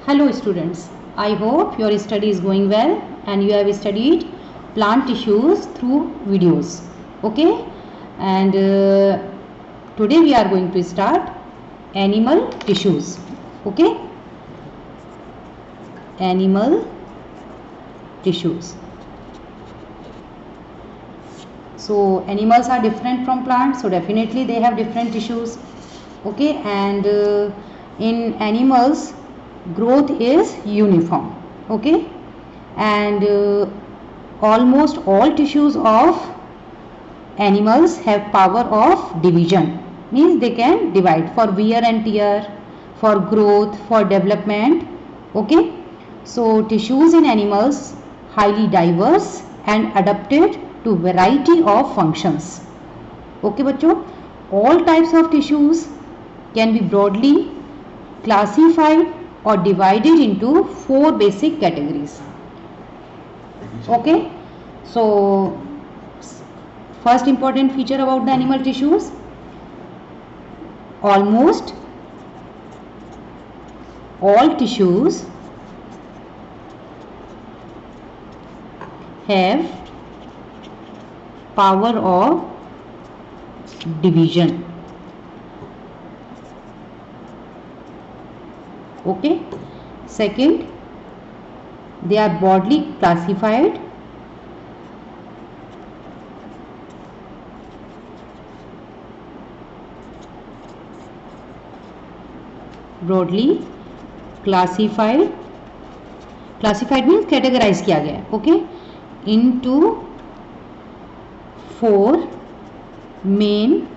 Hello students, I hope your study is going well and you have studied plant tissues through videos. Okay, and today we are going to start animal tissues. Okay, animal tissues. So animals are different from plants, so definitely they have different tissues. Okay, and in animals growth is uniform. Okay, and almost all tissues of animals have power of division, means they can divide for wear and tear, for growth, for development. Okay, so tissues in animals highly diverse and adapted to variety of functions. Okay बच्चों, all types of tissues can be broadly classified or divided into 4 basic categories. Okay, so first important feature about the animal tissues, almost all tissues have power of division. Okay, second, they are broadly classified classified means categorize किया गया है. Okay, into 4 main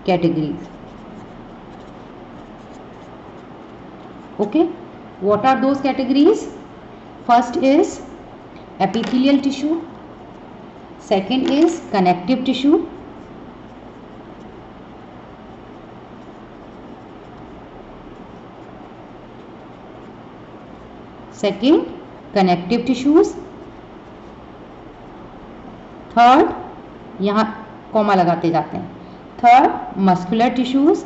categories. Okay, what are those categories? First is epithelial tissue, second is connective tissue, second connective tissues, third, यहाँ comma लगाते जाते हैं, third muscular tissues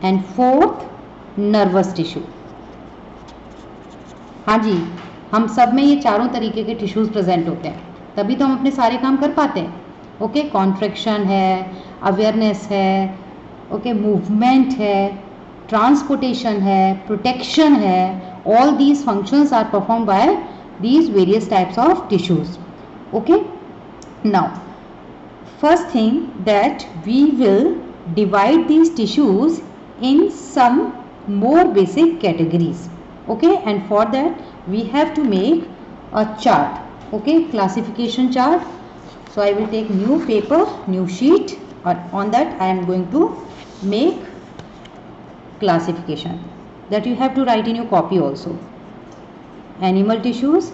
and fourth nervous tissue. हाँ जी, हम सब में ये चारों तरीके के टिश्यूज प्रेजेंट होते हैं, तभी तो हम अपने सारे काम कर पाते हैं. ओके, कॉन्ट्रैक्शन है, अवेयरनेस है, ओके, मूवमेंट है, ट्रांसपोर्टेशन है, प्रोटेक्शन है, all these functions are performed by these various types of tissues. Okay, now first thing that we will divide these tissues in some more basic categories. Okay, and for that we have to make a chart. Okay, classification chart. So I will take new paper, new sheet, and on that I am going to make classification that you have to write in your copy also. Animal tissues,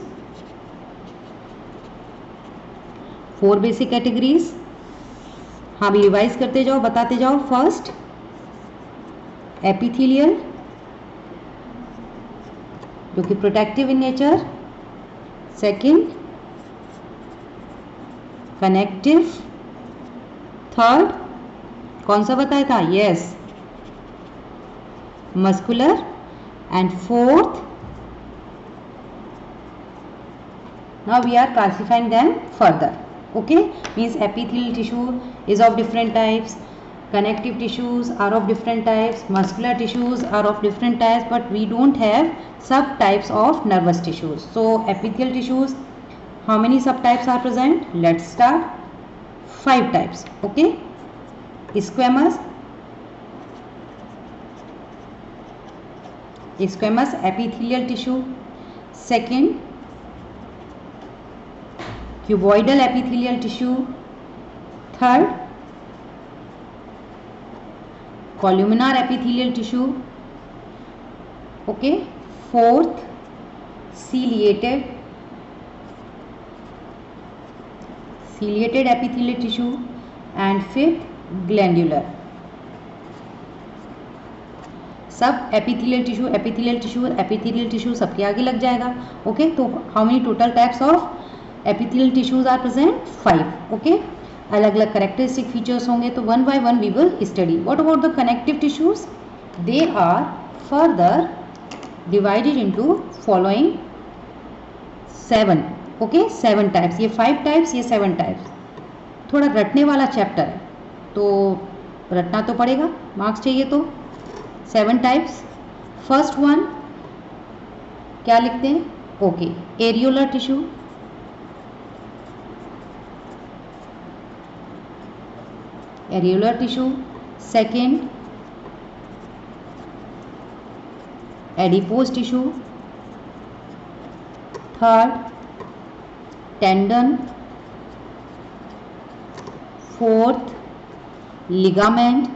4 basic categories. हाँ भी revise करते जाओ, बताते जाओ. First epithelial, जो कि protective in nature. Second connective. Third कौन सा बताया था? Yes, muscular. And fourth, now we are classifying them further. Okay, means epithelial tissue is of different types, connective tissues are of different types, muscular tissues are of different types, but we don't have subtypes of nervous tissues. So epithelial tissues, how many subtypes are present? Let's start. 5 types. Okay, squamous epithelial tissue. Second, cuboidal epithelial tissue. Third, columnar epithelial tissue. Okay, fourth, ciliated epithelial tissue, and fifth, glandular. सब epithelial tissue सबके आगे लग जाएगा. Okay, तो how many total types of epithelial tissues are present? 5. Okay, अलग अलग characteristic features होंगे, तो one by one we will study. What about the connective tissues? they are further divided into following 7. Okay 7 types, ये 5 types, ये 7 types. थोड़ा रटने वाला chapter है तो रटना तो पड़ेगा, मार्क्स चाहिए तो. 7 टाइप्स. फर्स्ट वन क्या लिखते हैं? Okay, areolar tissue. Areolar tissue. Second adipose tissue. Third tendon. Fourth ligament.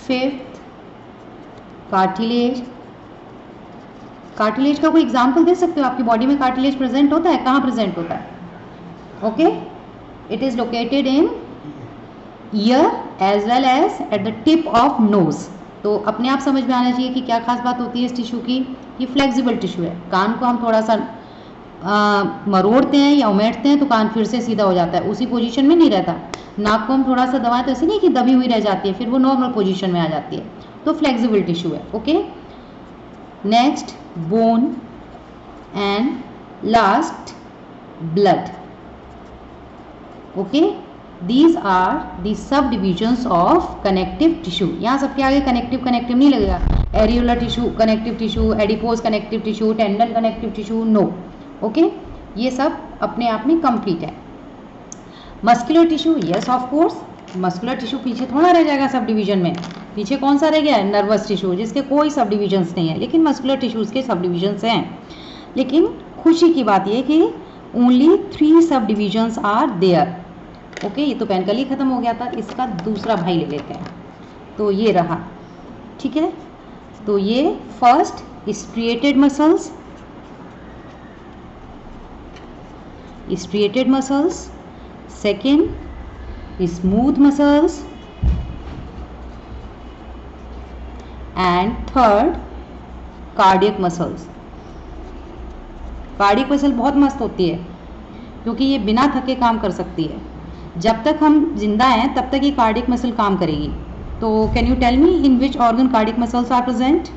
Fifth cartilage. Cartilage का कोई एग्जाम्पल दे सकते हो? आपकी बॉडी में कार्टिलेज प्रेजेंट होता है? कहाँ प्रेजेंट होता है? Okay, it is located in ear as well as at the tip of nose. तो अपने आप समझ में आना चाहिए कि क्या खास बात होती है इस टिश्यू की. ये फ्लेक्सिबल टिश्यू है. कान को हम थोड़ा सा मरोड़ते हैं या उमेटते हैं तो कान फिर से सीधा हो जाता है, उसी पोजीशन में नहीं रहता. नाक को हम थोड़ा सा दबाएं तो ऐसे नहीं कि दबी हुई रह जाती है, फिर वो नॉर्मल पोजीशन में आ जाती है. तो फ्लेक्सिबल टिश्यू है. Okay, next bone and last blood. Okay, these are the subdivisions of connective tissue. यहाँ सबके आगे कनेक्टिव नहीं लगेगा. Areolar tissue connective tissue, adipose connective tissue, tendon connective tissue, no. Okay, ये सब अपने आप में कंप्लीट है. Muscular tissue, yes of course, muscular tissue पीछे थोड़ा रह जाएगा सब डिवीजन में. पीछे कौन सा रह गया है? नर्वस टिश्यू, जिसके कोई सब डिविजन्स नहीं है, लेकिन मस्कुलर टिश्यूज के सब डिविजन्स हैं. लेकिन खुशी की बात यह कि ओनली 3 सब डिविजन्स आर देयर. ओके, ये तो पेनकल ही खत्म हो गया था, इसका दूसरा भाई ले लेते हैं. तो ये रहा, ठीक है. तो ये first striated muscles, striated muscles. Second smooth muscles, and third cardiac muscles. Cardiac muscle बहुत मस्त होती है क्योंकि ये बिना थके काम कर सकती है. जब तक हम जिंदा हैं तब तक ये कार्डियक मसल काम करेगी. तो can you tell me in which organ cardiac muscles are present,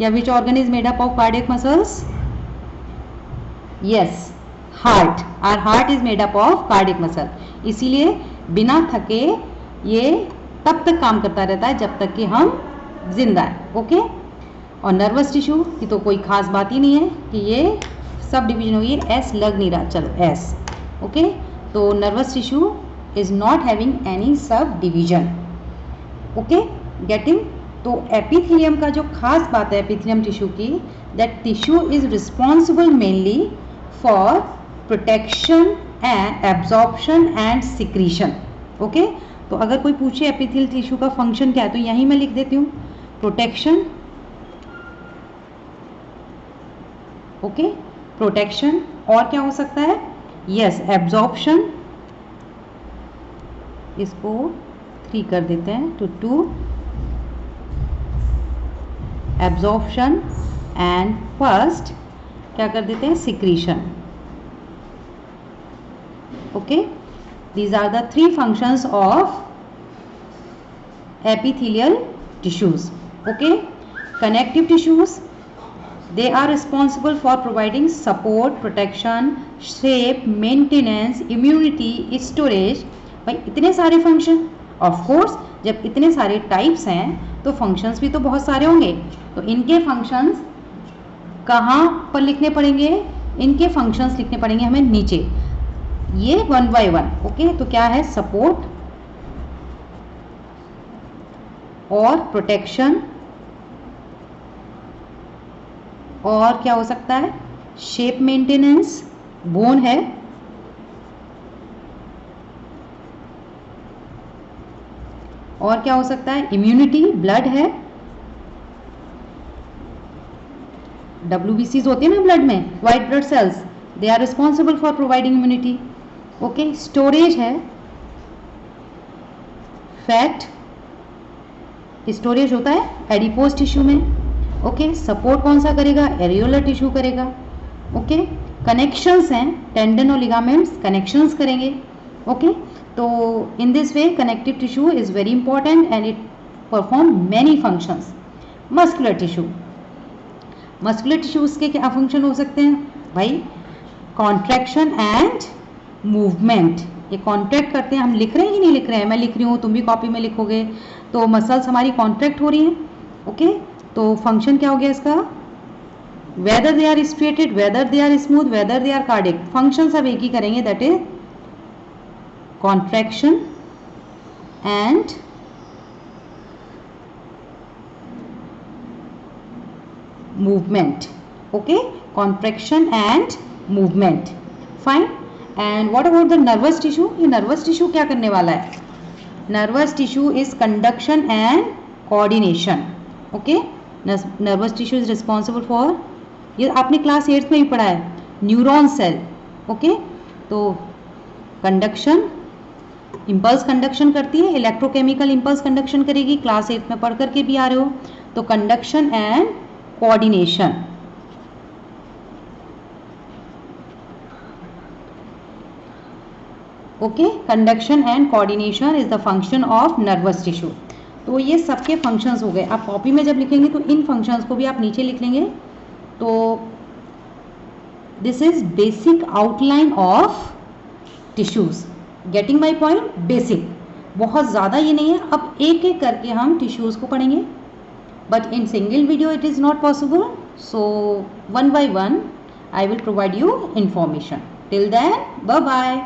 या which organ is made up of cardiac muscles? Yes, heart. Our heart is made up of cardiac muscle. इसीलिए बिना थके ये तब तक काम करता रहता है जब तक कि हम जिंदा है. ओके, और नर्वस टिश्यू की तो कोई खास बात ही नहीं है कि ये सब डिवीजन हुई है. एस लग नहीं रहा, चलो एस. ओके, तो nervous tissue is not having any sub division. Okay, getting. तो एपिथेलियम का जो खास बात है एपिथेलियम टिश्यू की, that tissue is responsible mainly for protection and absorption and secretion. Okay, तो अगर कोई पूछे एपिथेलियल टिश्यू का फंक्शन क्या है तो यहीं मैं लिख देती हूँ, प्रोटेक्शन. Okay, protection. और क्या हो सकता है? Yes, absorption. इसको 3 कर देते हैं to 2. एब्जॉर्प्शन एंड फर्स्ट क्या कर देते हैं? Secretion. Okay, these are the 3 functions of epithelial tissues. Okay, connective tissues, they are responsible for providing support, protection, shape, maintenance, immunity, storage. भाई इतने सारे फंक्शन. ऑफ कोर्स जब इतने सारे टाइप्स हैं तो फंक्शंस भी तो बहुत सारे होंगे. तो इनके फंक्शंस कहाँ पर लिखने पड़ेंगे? इनके फंक्शंस लिखने पड़ेंगे हमें नीचे, ये 1 by 1. ओके, तो क्या है? सपोर्ट और प्रोटेक्शन, और क्या हो सकता है? शेप मेंटेनेंस, बोन है, और क्या हो सकता है? इम्यूनिटी, ब्लड है. WBCs होती है ना ब्लड में, white blood cells, they are responsible for providing immunity. Okay, storage है, फैट स्टोरेज होता है एडिपोज टिश्यू में. ओके, सपोर्ट कौन सा करेगा? एरियोलर टिश्यू करेगा. ओके, कनेक्शंस हैं, टेंडन और लिगामेंट्स कनेक्शंस करेंगे. ओके, तो in this way connective tissue is very important and it perform many functions. Muscular tissue, muscular tissues के क्या फंक्शन हो सकते हैं भाई? Contraction and movement. ये कॉन्ट्रैक्ट करते हैं, हम लिख रहे हैं कि नहीं लिख रहे हैं? मैं लिख रही हूँ, तुम भी कॉपी में लिखोगे. तो मसल्स हमारी कॉन्ट्रैक्ट हो रही हैं. ओके, तो फंक्शन क्या हो गया इसका? Whether they are striated, whether they are smooth, whether they are cardiac. Function सब एक ही करेंगे, that is contraction and movement. Okay, contraction and movement. Fine. And what about the nervous tissue? ये nervous tissue क्या करने वाला है? Nervous tissue is conduction and coordination. Okay, nervous tissue is responsible for, ये आपने क्लास 8 में ही पढ़ा है, न्यूरॉन सेल. ओके, तो कंडक्शन, इम्पल्स कंडक्शन करती है, इलेक्ट्रोकेमिकल इम्पल्स कंडक्शन करेगी, क्लास 8 में पढ़ करके भी आ रहे हो. तो conduction and coordination. Okay, conduction and coordination is the function of nervous tissue. तो ये सबके फंक्शंस हो गए. आप कॉपी में जब लिखेंगे तो इन फंक्शंस को भी आप नीचे लिख लेंगे. तो this is basic outline of tissues. Getting my point? Basic, बहुत ज़्यादा ये नहीं है. अब एक एक करके हम टिश्यूज को पढ़ेंगे. But in single video it is not possible, so one by one I will provide you information. Till then, bye bye.